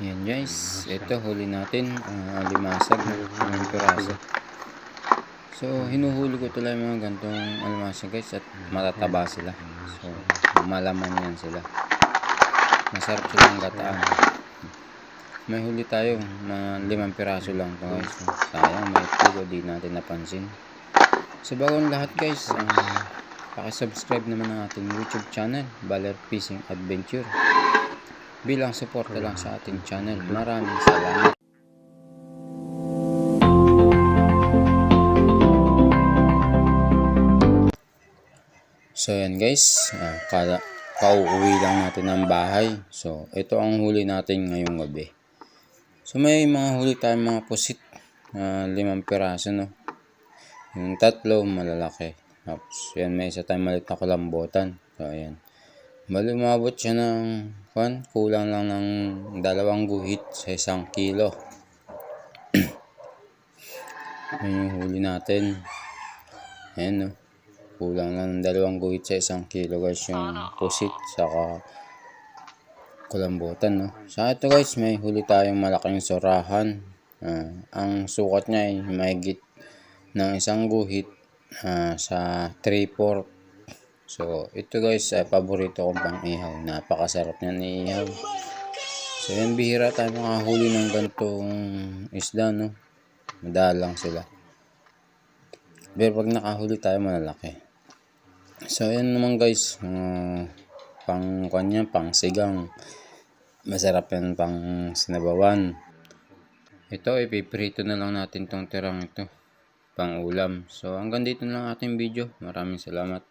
Yan guys, ito huli natin alimasag ng piraso. So hinuhuli ko talaga yung mga gantong alimasag guys, at matataba sila. So malaman yan sila, masarap silang gataan. May huli tayo na 5 piraso lang to guys. Sayang, may tulo di natin napansin. So bago ang lahat guys, pakisubscribe naman ang ating YouTube channel, Baler Fishing Adventure, bilang suporta lang sa ating channel. Maraming salamat. So yan guys, kauuwi lang natin ng bahay. So ito ang huli natin ngayong gabi. So may mga huli tayong mga pusit, 5 piraso no. Yung 3 malalaki. Tapos yan, may isa tayong maliit na kulambutan. So ayan, bali umabot siya ng kulang lang ng 2 guhit sa 1 kilo. Yan yung huli natin. Ayan no, kulang lang ng 2 guhit sa 1 kilo guys, yung pusit saka kulambutan no. Sa ito guys, may huli tayong malaking surahan. Ang sukat niya ay mahigit ng 1 guhit sa 3/4. So ito guys, paborito kong pang ihaw. Napakasarap niyan ihaw. So yan, bihira tayo makahuli ng gantong isda no. Madalang sila. Pero pag nakahuli tayo, malalaki. So yan naman guys, pang sigang. Masarap yan pang sinabawan. Ito, ipiprito na lang natin tong tirang ito, pang ulam. So hanggang dito na lang ating video. Maraming salamat.